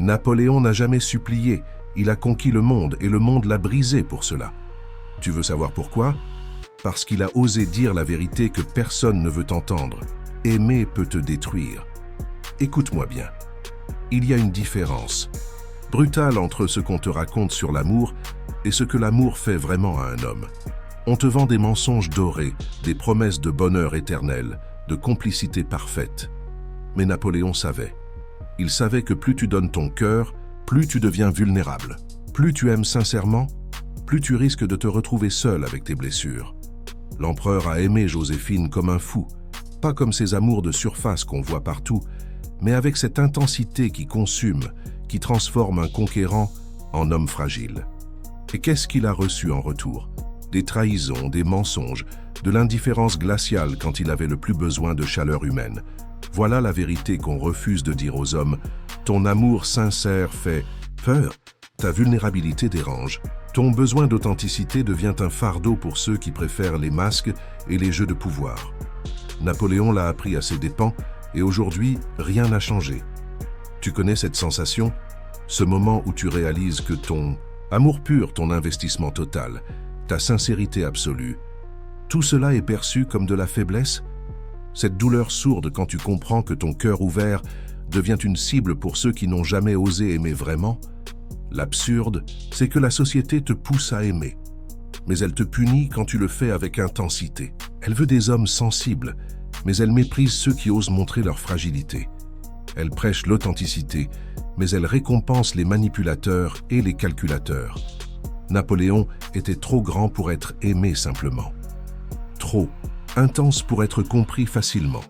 Napoléon n'a jamais supplié, il a conquis le monde et le monde l'a brisé pour cela. Tu veux savoir pourquoi? Parce qu'il a osé dire la vérité que personne ne veut entendre. Aimer peut te détruire. Écoute-moi bien. Il y a une différence brutale entre ce qu'on te raconte sur l'amour et ce que l'amour fait vraiment à un homme. On te vend des mensonges dorés, des promesses de bonheur éternel, de complicité parfaite. Mais Napoléon savait. Il savait que plus tu donnes ton cœur, plus tu deviens vulnérable. Plus tu aimes sincèrement, plus tu risques de te retrouver seul avec tes blessures. L'empereur a aimé Joséphine comme un fou, pas comme ces amours de surface qu'on voit partout, mais avec cette intensité qui consume, qui transforme un conquérant en homme fragile. Et qu'est-ce qu'il a reçu en retour? Des trahisons, des mensonges, de l'indifférence glaciale quand il avait le plus besoin de chaleur humaine. Voilà la vérité qu'on refuse de dire aux hommes. Ton amour sincère fait peur, ta vulnérabilité dérange. Ton besoin d'authenticité devient un fardeau pour ceux qui préfèrent les masques et les jeux de pouvoir. Napoléon l'a appris à ses dépens et aujourd'hui, rien n'a changé. Tu connais cette sensation? Ce moment où tu réalises que ton amour pur, ton investissement total, ta sincérité absolue, tout cela est perçu comme de la faiblesse? Cette douleur sourde quand tu comprends que ton cœur ouvert devient une cible pour ceux qui n'ont jamais osé aimer vraiment? L'absurde, c'est que la société te pousse à aimer, mais elle te punit quand tu le fais avec intensité. Elle veut des hommes sensibles, mais elle méprise ceux qui osent montrer leur fragilité. Elle prêche l'authenticité, mais elle récompense les manipulateurs et les calculateurs. Napoléon était trop grand pour être aimé simplement. Trop intense pour être compris facilement.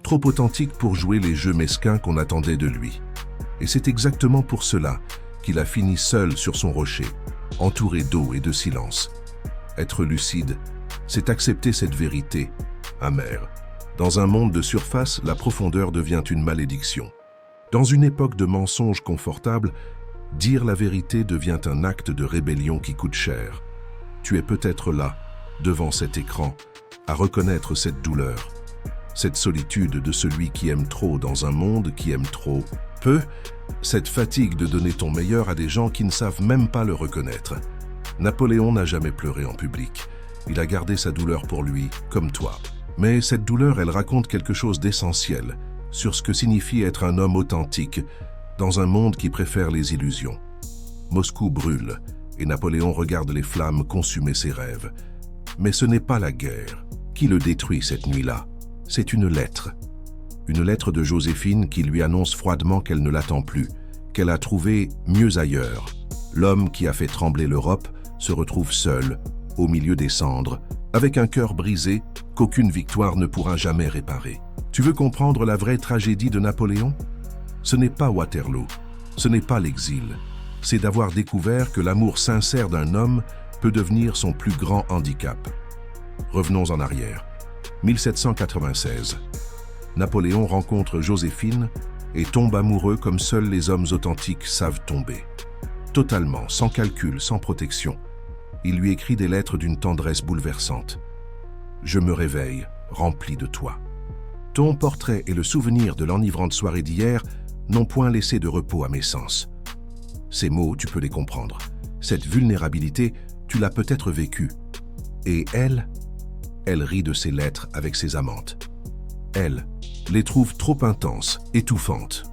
Trop authentique pour jouer les jeux mesquins qu'on attendait de lui. Et c'est exactement pour cela qu'il a fini seul sur son rocher, entouré d'eau et de silence. Être lucide, c'est accepter cette vérité, amère. Dans un monde de surface, la profondeur devient une malédiction. Dans une époque de mensonges confortables, dire la vérité devient un acte de rébellion qui coûte cher. Tu es peut-être là, devant cet écran, à reconnaître cette douleur, cette solitude de celui qui aime trop dans un monde qui aime trop peu, cette fatigue de donner ton meilleur à des gens qui ne savent même pas le reconnaître. Napoléon n'a jamais pleuré en public. Il a gardé sa douleur pour lui, comme toi. Mais cette douleur, elle raconte quelque chose d'essentiel sur ce que signifie être un homme authentique dans un monde qui préfère les illusions. Moscou brûle et Napoléon regarde les flammes consumer ses rêves. Mais ce n'est pas la guerre qui le détruit cette nuit-là. C'est une lettre. Une lettre de Joséphine qui lui annonce froidement qu'elle ne l'attend plus, qu'elle a trouvé mieux ailleurs. L'homme qui a fait trembler l'Europe se retrouve seul, au milieu des cendres, avec un cœur brisé qu'aucune victoire ne pourra jamais réparer. Tu veux comprendre la vraie tragédie de Napoléon? Ce n'est pas Waterloo, ce n'est pas l'exil. C'est d'avoir découvert que l'amour sincère d'un homme peut devenir son plus grand handicap. Revenons en arrière. 1796. Napoléon rencontre Joséphine et tombe amoureux comme seuls les hommes authentiques savent tomber. Totalement, sans calcul, sans protection. Il lui écrit des lettres d'une tendresse bouleversante. « Je me réveille, rempli de toi. Ton portrait et le souvenir de l'enivrante soirée d'hier n'ont point laissé de repos à mes sens. » Ces mots, tu peux les comprendre. Cette vulnérabilité, tu l'as peut-être vécue. Et elle rit de ses lettres avec ses amantes. Elle les trouve trop intenses, étouffantes.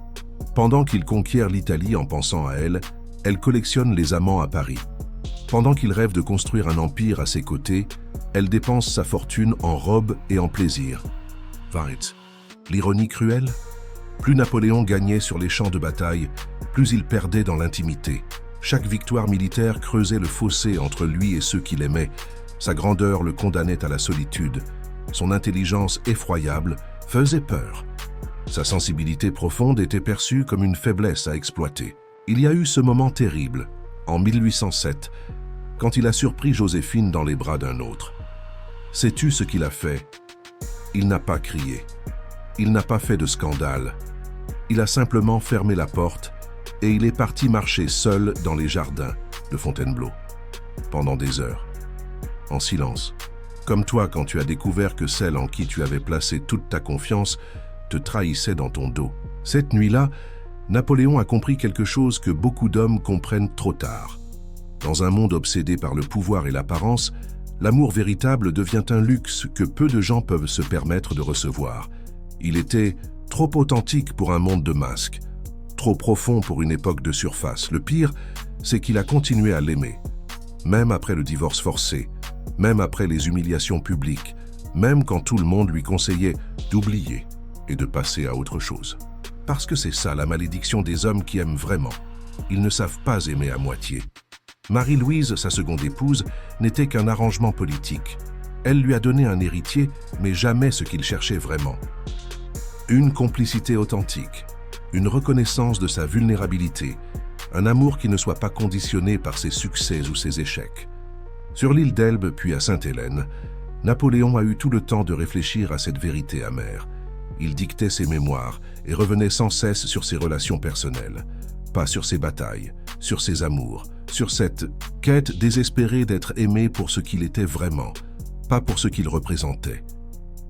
Pendant qu'il conquiert l'Italie en pensant à elle, elle collectionne les amants à Paris. Pendant qu'il rêve de construire un empire à ses côtés, elle dépense sa fortune en robes et en plaisirs. Right. L'ironie cruelle? Plus Napoléon gagnait sur les champs de bataille, plus il perdait dans l'intimité. Chaque victoire militaire creusait le fossé entre lui et ceux qu'il aimait. Sa grandeur le condamnait à la solitude. Son intelligence effroyable faisait peur. Sa sensibilité profonde était perçue comme une faiblesse à exploiter. Il y a eu ce moment terrible, en 1807, quand il a surpris Joséphine dans les bras d'un autre. Sais-tu ce qu'il a fait? Il n'a pas crié. Il n'a pas fait de scandale. Il a simplement fermé la porte et il est parti marcher seul dans les jardins de Fontainebleau, pendant des heures, en silence. Comme toi quand tu as découvert que celle en qui tu avais placé toute ta confiance te trahissait dans ton dos. Cette nuit-là, Napoléon a compris quelque chose que beaucoup d'hommes comprennent trop tard. Dans un monde obsédé par le pouvoir et l'apparence, l'amour véritable devient un luxe que peu de gens peuvent se permettre de recevoir. Il était trop authentique pour un monde de masques, trop profond pour une époque de surface. Le pire, c'est qu'il a continué à l'aimer, même après le divorce forcé, même après les humiliations publiques, même quand tout le monde lui conseillait d'oublier et de passer à autre chose. Parce que c'est ça la malédiction des hommes qui aiment vraiment. Ils ne savent pas aimer à moitié. Marie-Louise, sa seconde épouse, n'était qu'un arrangement politique. Elle lui a donné un héritier, mais jamais ce qu'il cherchait vraiment. Une complicité authentique, une reconnaissance de sa vulnérabilité, un amour qui ne soit pas conditionné par ses succès ou ses échecs. Sur l'île d'Elbe puis à Sainte-Hélène, Napoléon a eu tout le temps de réfléchir à cette vérité amère. Il dictait ses mémoires et revenait sans cesse sur ses relations personnelles, pas sur ses batailles, sur ses amours, sur cette quête désespérée d'être aimé pour ce qu'il était vraiment, pas pour ce qu'il représentait.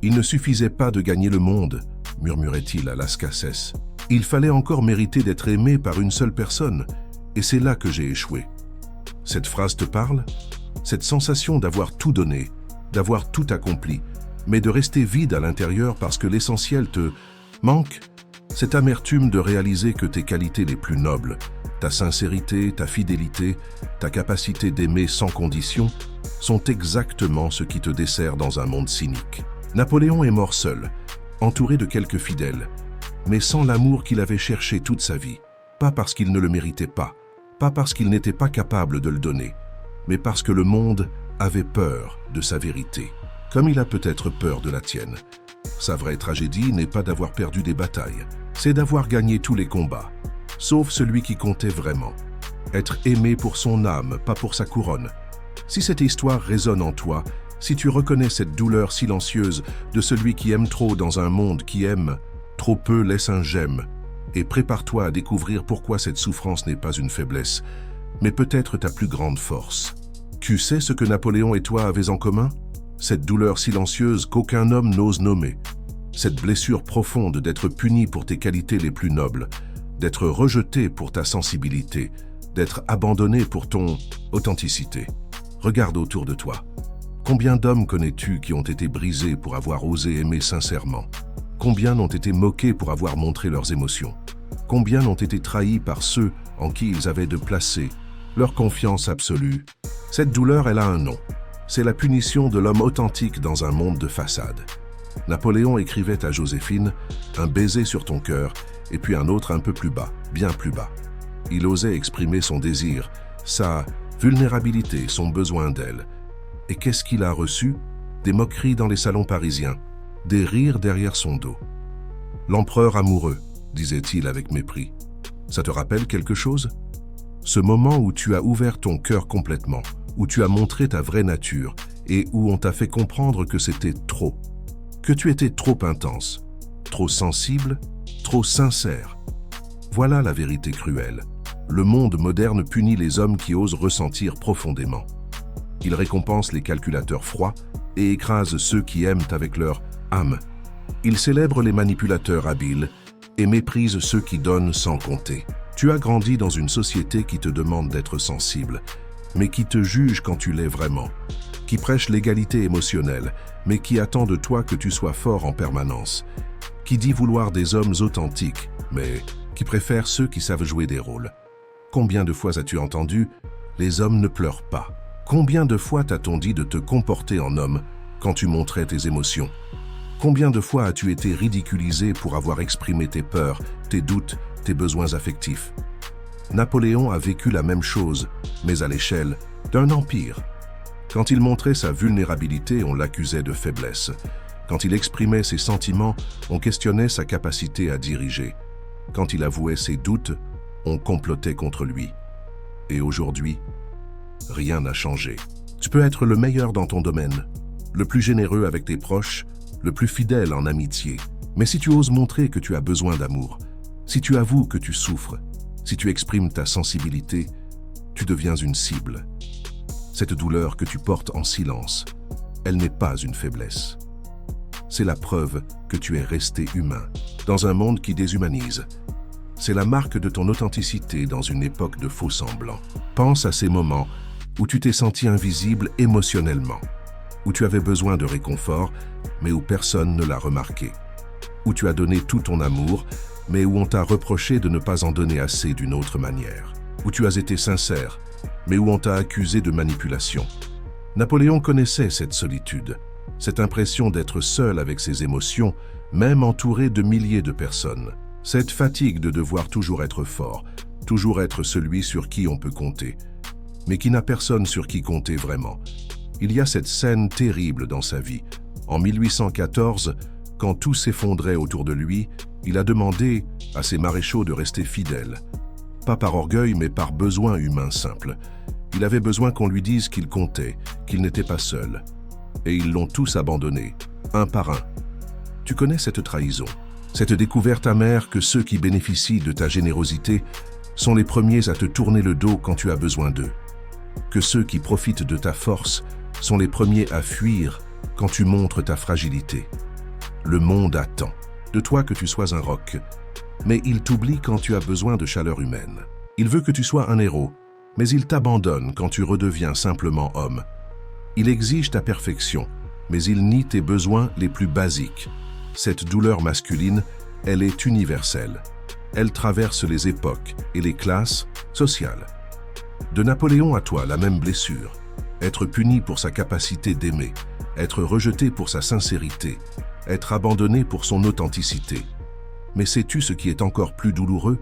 Il ne suffisait pas de gagner le monde, murmurait-il à Las Cases. Il fallait encore mériter d'être aimé par une seule personne, et c'est là que j'ai échoué. Cette phrase te parle? Cette sensation d'avoir tout donné, d'avoir tout accompli, mais de rester vide à l'intérieur parce que l'essentiel te manque? Cette amertume de réaliser que tes qualités les plus nobles, ta sincérité, ta fidélité, ta capacité d'aimer sans condition, sont exactement ce qui te dessert dans un monde cynique. Napoléon est mort seul, entouré de quelques fidèles, mais sans l'amour qu'il avait cherché toute sa vie, pas parce qu'il ne le méritait pas parce qu'il n'était pas capable de le donner, mais parce que le monde avait peur de sa vérité, comme il a peut-être peur de la tienne. Sa vraie tragédie n'est pas d'avoir perdu des batailles, c'est d'avoir gagné tous les combats, sauf celui qui comptait vraiment. Être aimé pour son âme, pas pour sa couronne. Si cette histoire résonne en toi, si tu reconnais cette douleur silencieuse de celui qui aime trop dans un monde qui aime trop peu, laisse un j'aime et prépare-toi à découvrir pourquoi cette souffrance n'est pas une faiblesse, mais peut-être ta plus grande force. Tu sais ce que Napoléon et toi avez en commun? Cette douleur silencieuse qu'aucun homme n'ose nommer. Cette blessure profonde d'être puni pour tes qualités les plus nobles, d'être rejeté pour ta sensibilité, d'être abandonné pour ton authenticité. Regarde autour de toi. Combien d'hommes connais-tu qui ont été brisés pour avoir osé aimer sincèrement? Combien n'ont été moqués pour avoir montré leurs émotions? Combien n'ont été trahis par ceux en qui ils avaient de placer leur confiance absolue? Cette douleur, elle a un nom. C'est la punition de l'homme authentique dans un monde de façade. Napoléon écrivait à Joséphine « Un baiser sur ton cœur » et puis un autre un peu plus bas, bien plus bas. Il osait exprimer son désir, sa vulnérabilité, son besoin d'elle. Et qu'est-ce qu'il a reçu? Des moqueries dans les salons parisiens, des rires derrière son dos. « L'empereur amoureux », disait-il avec mépris. Ça te rappelle quelque chose? Ce moment où tu as ouvert ton cœur complètement, où tu as montré ta vraie nature et où on t'a fait comprendre que c'était trop, que tu étais trop intense, trop sensible, trop sincère. Voilà la vérité cruelle. Le monde moderne punit les hommes qui osent ressentir profondément. Il récompense les calculateurs froids et écrase ceux qui aiment avec leur âme. Il célèbre les manipulateurs habiles et méprise ceux qui donnent sans compter. Tu as grandi dans une société qui te demande d'être sensible, mais qui te juge quand tu l'es vraiment, qui prêche l'égalité émotionnelle, mais qui attend de toi que tu sois fort en permanence, qui dit vouloir des hommes authentiques, mais qui préfère ceux qui savent jouer des rôles. Combien de fois as-tu entendu « Les hommes ne pleurent pas » ? Combien de fois t'a-t-on dit de te comporter en homme quand tu montrais tes émotions? Combien de fois as-tu été ridiculisé pour avoir exprimé tes peurs, tes doutes, tes besoins affectifs? Napoléon a vécu la même chose, mais à l'échelle d'un empire. Quand il montrait sa vulnérabilité, on l'accusait de faiblesse. Quand il exprimait ses sentiments, on questionnait sa capacité à diriger. Quand il avouait ses doutes, on complotait contre lui. Et aujourd'hui, rien n'a changé. Tu peux être le meilleur dans ton domaine, le plus généreux avec tes proches, le plus fidèle en amitié. Mais si tu oses montrer que tu as besoin d'amour, si tu avoues que tu souffres, si tu exprimes ta sensibilité, tu deviens une cible. Cette douleur que tu portes en silence, elle n'est pas une faiblesse. C'est la preuve que tu es resté humain, dans un monde qui déshumanise. C'est la marque de ton authenticité dans une époque de faux semblants. Pense à ces moments où tu t'es senti invisible émotionnellement, où tu avais besoin de réconfort, mais où personne ne l'a remarqué, où tu as donné tout ton amour, mais où on t'a reproché de ne pas en donner assez d'une autre manière, où tu as été sincère, mais où on t'a accusé de manipulation. Napoléon connaissait cette solitude, cette impression d'être seul avec ses émotions, même entouré de milliers de personnes. Cette fatigue de devoir toujours être fort, toujours être celui sur qui on peut compter, mais qui n'a personne sur qui compter vraiment. Il y a cette scène terrible dans sa vie. En 1814, quand tout s'effondrait autour de lui, il a demandé à ses maréchaux de rester fidèles. Pas par orgueil, mais par besoin humain simple. Il avait besoin qu'on lui dise qu'il comptait, qu'il n'était pas seul. Et ils l'ont tous abandonné, un par un. Tu connais cette trahison, cette découverte amère que ceux qui bénéficient de ta générosité sont les premiers à te tourner le dos quand tu as besoin d'eux. Que ceux qui profitent de ta force sont les premiers à fuir quand tu montres ta fragilité. Le monde attend de toi que tu sois un roc, mais il t'oublie quand tu as besoin de chaleur humaine. Il veut que tu sois un héros, mais il t'abandonne quand tu redeviens simplement homme. Il exige ta perfection, mais il nie tes besoins les plus basiques. Cette douleur masculine, elle est universelle. Elle traverse les époques et les classes sociales. De Napoléon à toi, la même blessure. Être puni pour sa capacité d'aimer, être rejeté pour sa sincérité, être abandonné pour son authenticité. Mais sais-tu ce qui est encore plus douloureux?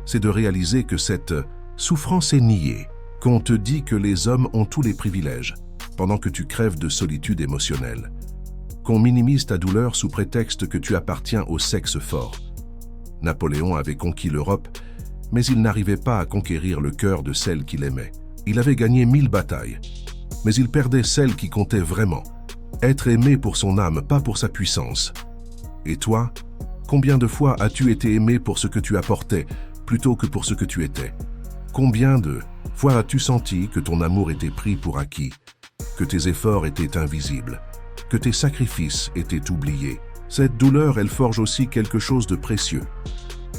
C'est de réaliser que cette souffrance est niée, qu'on te dit que les hommes ont tous les privilèges, pendant que tu crèves de solitude émotionnelle, qu'on minimise ta douleur sous prétexte que tu appartiens au sexe fort. Napoléon avait conquis l'Europe, mais il n'arrivait pas à conquérir le cœur de celle qu'il aimait. Il avait gagné 1000 batailles, mais il perdait celle qui comptait vraiment. Être aimé pour son âme, pas pour sa puissance. Et toi, combien de fois as-tu été aimé pour ce que tu apportais, plutôt que pour ce que tu étais? Combien de fois as-tu senti que ton amour était pris pour acquis, que tes efforts étaient invisibles, que tes sacrifices étaient oubliés? Cette douleur, elle forge aussi quelque chose de précieux.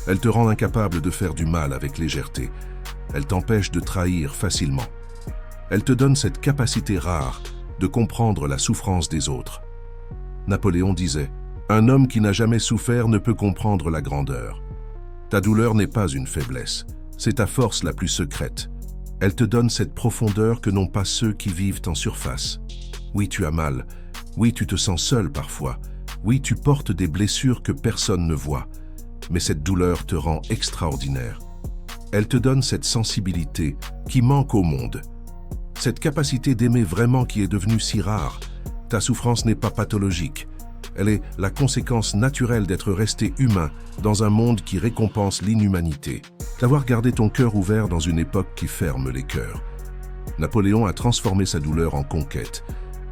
Elle te rend incapable de faire du mal avec légèreté. Elle t'empêche de trahir facilement. Elle te donne cette capacité rare de comprendre la souffrance des autres. Napoléon disait, « Un homme qui n'a jamais souffert ne peut comprendre la grandeur. » Ta douleur n'est pas une faiblesse, c'est ta force la plus secrète. Elle te donne cette profondeur que n'ont pas ceux qui vivent en surface. Oui, tu as mal. Oui, tu te sens seul parfois. Oui, tu portes des blessures que personne ne voit. Mais cette douleur te rend extraordinaire. Elle te donne cette sensibilité qui manque au monde. Cette capacité d'aimer vraiment qui est devenue si rare. Ta souffrance n'est pas pathologique. Elle est la conséquence naturelle d'être resté humain dans un monde qui récompense l'inhumanité. D'avoir gardé ton cœur ouvert dans une époque qui ferme les cœurs. Napoléon a transformé sa douleur en conquête.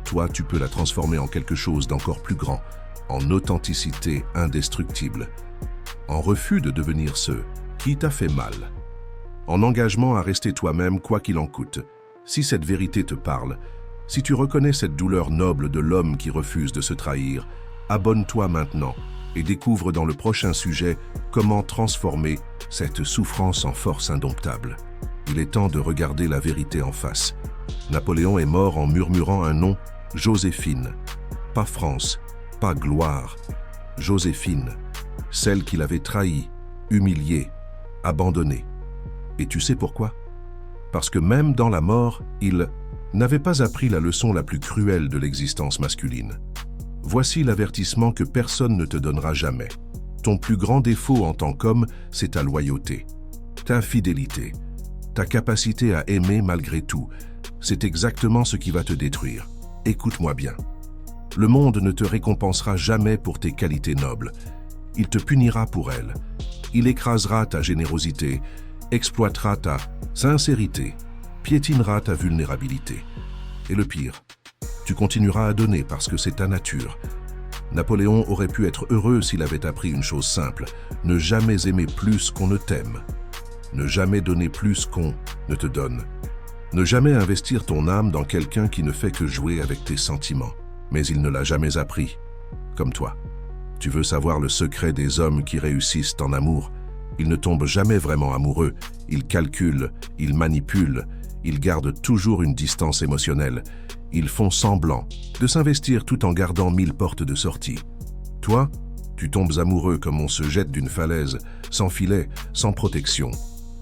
Toi, tu peux la transformer en quelque chose d'encore plus grand, en authenticité indestructible, en refus de devenir ce qui t'a fait mal, en engagement à rester toi-même quoi qu'il en coûte. Si cette vérité te parle, si tu reconnais cette douleur noble de l'homme qui refuse de se trahir, abonne-toi maintenant et découvre dans le prochain sujet comment transformer cette souffrance en force indomptable. Il est temps de regarder la vérité en face. Napoléon est mort en murmurant un nom, Joséphine. Pas France, pas gloire. Joséphine, celle qu'il avait trahie, humiliée, abandonnée. Et tu sais pourquoi? Parce que même dans la mort, il n'avait pas appris la leçon la plus cruelle de l'existence masculine. Voici l'avertissement que personne ne te donnera jamais. Ton plus grand défaut en tant qu'homme, c'est ta loyauté, ta fidélité, ta capacité à aimer malgré tout. C'est exactement ce qui va te détruire. Écoute-moi bien. Le monde ne te récompensera jamais pour tes qualités nobles. Il te punira pour elles. Il écrasera ta générosité, exploitera ta sincérité, piétinera ta vulnérabilité. Et le pire, tu continueras à donner parce que c'est ta nature. Napoléon aurait pu être heureux s'il avait appris une chose simple, ne jamais aimer plus qu'on ne t'aime. Ne jamais donner plus qu'on ne te donne. Ne jamais investir ton âme dans quelqu'un qui ne fait que jouer avec tes sentiments. Mais il ne l'a jamais appris, comme toi. Tu veux savoir le secret des hommes qui réussissent en amour? Ils ne tombent jamais vraiment amoureux, ils calculent, ils manipulent, ils gardent toujours une distance émotionnelle. Ils font semblant de s'investir tout en gardant 1000 portes de sortie. Toi, tu tombes amoureux comme on se jette d'une falaise, sans filet, sans protection,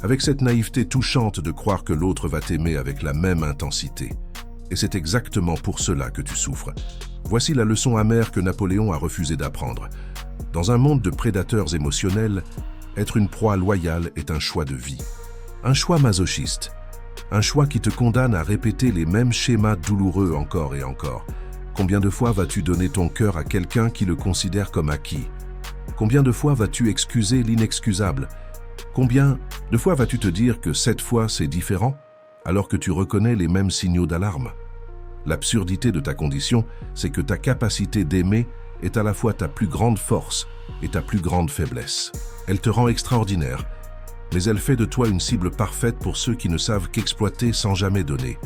avec cette naïveté touchante de croire que l'autre va t'aimer avec la même intensité. Et c'est exactement pour cela que tu souffres. Voici la leçon amère que Napoléon a refusé d'apprendre. Dans un monde de prédateurs émotionnels, être une proie loyale est un choix de vie. Un choix masochiste. Un choix qui te condamne à répéter les mêmes schémas douloureux encore et encore. Combien de fois vas-tu donner ton cœur à quelqu'un qui le considère comme acquis? Combien de fois vas-tu excuser l'inexcusable? Combien de fois vas-tu te dire que cette fois c'est différent, alors que tu reconnais les mêmes signaux d'alarme? L'absurdité de ta condition, c'est que ta capacité d'aimer est à la fois ta plus grande force et ta plus grande faiblesse. Elle te rend extraordinaire, mais elle fait de toi une cible parfaite pour ceux qui ne savent qu'exploiter sans jamais donner.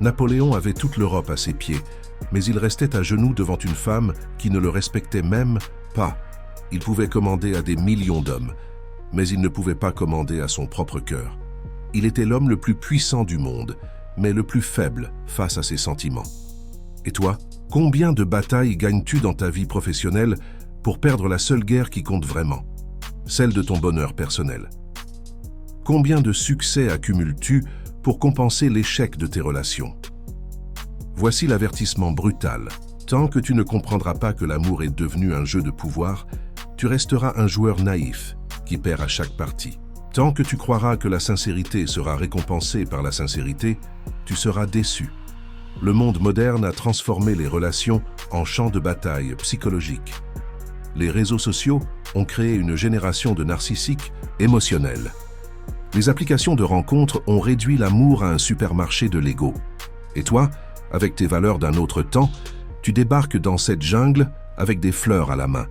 Napoléon avait toute l'Europe à ses pieds, mais il restait à genoux devant une femme qui ne le respectait même pas. Il pouvait commander à des millions d'hommes, mais il ne pouvait pas commander à son propre cœur. Il était l'homme le plus puissant du monde, mais le plus faible face à ses sentiments. Et toi, combien de batailles gagnes-tu dans ta vie professionnelle pour perdre la seule guerre qui compte vraiment, celle de ton bonheur personnel? Combien de succès accumules-tu pour compenser l'échec de tes relations? Voici l'avertissement brutal. Tant que tu ne comprendras pas que l'amour est devenu un jeu de pouvoir, tu resteras un joueur naïf qui perd à chaque partie. Tant que tu croiras que la sincérité sera récompensée par la sincérité, tu seras déçu. Le monde moderne a transformé les relations en champ de bataille psychologique. Les réseaux sociaux ont créé une génération de narcissiques émotionnels. Les applications de rencontres ont réduit l'amour à un supermarché de l'ego. Et toi, avec tes valeurs d'un autre temps, tu débarques dans cette jungle avec des fleurs à la main.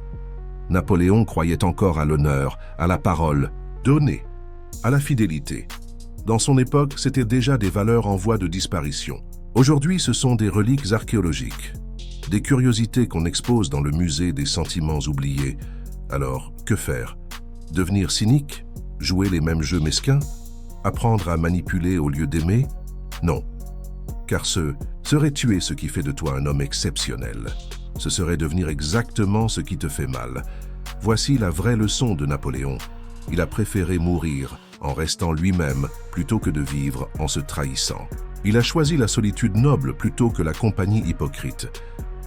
Napoléon croyait encore à l'honneur, à la parole donnée, à la fidélité. Dans son époque, c'étaient déjà des valeurs en voie de disparition. Aujourd'hui, ce sont des reliques archéologiques, des curiosités qu'on expose dans le musée des sentiments oubliés. Alors, que faire? Devenir cynique? Jouer les mêmes jeux mesquins? Apprendre à manipuler au lieu d'aimer? Non. Car ce serait tuer ce qui fait de toi un homme exceptionnel. Ce serait devenir exactement ce qui te fait mal. Voici la vraie leçon de Napoléon. Il a préféré mourir en restant lui-même plutôt que de vivre en se trahissant. Il a choisi la solitude noble plutôt que la compagnie hypocrite.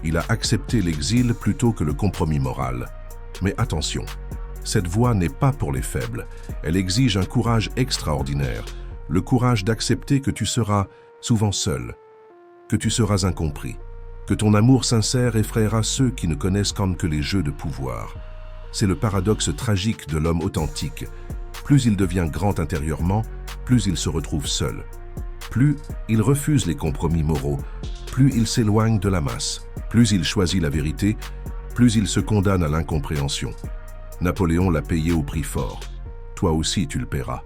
Il a accepté l'exil plutôt que le compromis moral. Mais attention, cette voie n'est pas pour les faibles. Elle exige un courage extraordinaire, le courage d'accepter que tu seras souvent seul, que tu seras incompris, que ton amour sincère effraiera ceux qui ne connaissent qu'en que les jeux de pouvoir. C'est le paradoxe tragique de l'homme authentique. Plus il devient grand intérieurement, plus il se retrouve seul. Plus il refuse les compromis moraux, plus il s'éloigne de la masse. Plus il choisit la vérité, plus il se condamne à l'incompréhension. Napoléon l'a payé au prix fort. Toi aussi tu le paieras.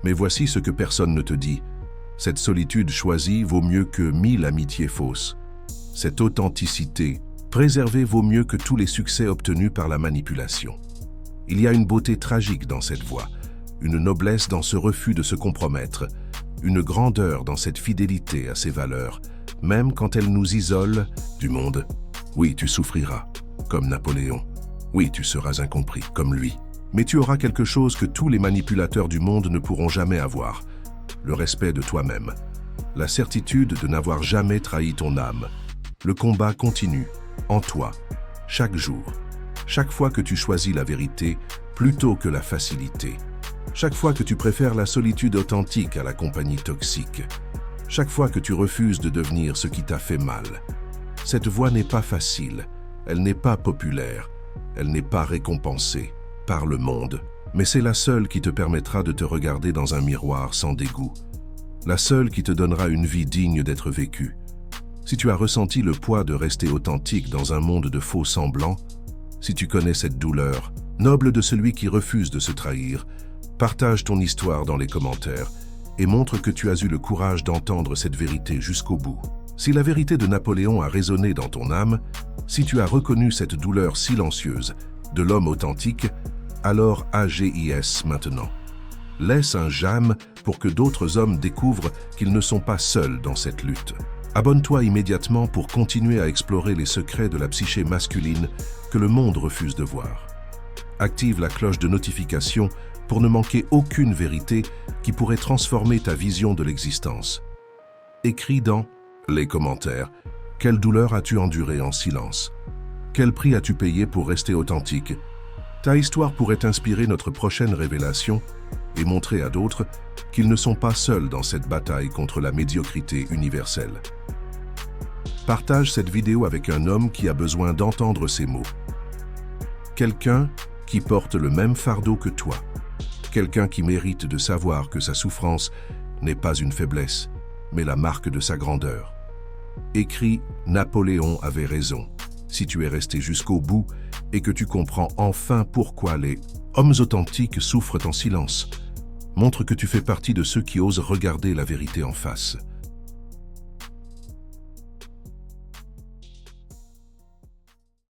Mais voici ce que personne ne te dit. Cette solitude choisie vaut mieux que 1000 amitiés fausses. Cette authenticité préservée vaut mieux que tous les succès obtenus par la manipulation. Il y a une beauté tragique dans cette voie, une noblesse dans ce refus de se compromettre, une grandeur dans cette fidélité à ses valeurs, même quand elle nous isole du monde. Oui, tu souffriras, comme Napoléon. Oui, tu seras incompris, comme lui. Mais tu auras quelque chose que tous les manipulateurs du monde ne pourront jamais avoir. Le respect de toi-même. La certitude de n'avoir jamais trahi ton âme. Le combat continue, en toi, chaque jour. Chaque fois que tu choisis la vérité plutôt que la facilité. Chaque fois que tu préfères la solitude authentique à la compagnie toxique. Chaque fois que tu refuses de devenir ce qui t'a fait mal. Cette voie n'est pas facile, elle n'est pas populaire, elle n'est pas récompensée par le monde, mais c'est la seule qui te permettra de te regarder dans un miroir sans dégoût. La seule qui te donnera une vie digne d'être vécue. Si tu as ressenti le poids de rester authentique dans un monde de faux semblants, si tu connais cette douleur, noble de celui qui refuse de se trahir, partage ton histoire dans les commentaires et montre que tu as eu le courage d'entendre cette vérité jusqu'au bout. Si la vérité de Napoléon a résonné dans ton âme, si tu as reconnu cette douleur silencieuse de l'homme authentique, alors AGIS maintenant. Laisse un j'aime pour que d'autres hommes découvrent qu'ils ne sont pas seuls dans cette lutte. Abonne-toi immédiatement pour continuer à explorer les secrets de la psyché masculine que le monde refuse de voir. Active la cloche de notification pour ne manquer aucune vérité qui pourrait transformer ta vision de l'existence. Écris dans les commentaires quelle douleur as-tu endurée en silence? Quel prix as-tu payé pour rester authentique? Ta histoire pourrait inspirer notre prochaine révélation et montrer à d'autres qu'ils ne sont pas seuls dans cette bataille contre la médiocrité universelle. Partage cette vidéo avec un homme qui a besoin d'entendre ces mots. Quelqu'un qui porte le même fardeau que toi. Quelqu'un qui mérite de savoir que sa souffrance n'est pas une faiblesse, mais la marque de sa grandeur. Écrit « Napoléon avait raison ». Si tu es resté jusqu'au bout et que tu comprends enfin pourquoi les hommes authentiques souffrent en silence, montre que tu fais partie de ceux qui osent regarder la vérité en face.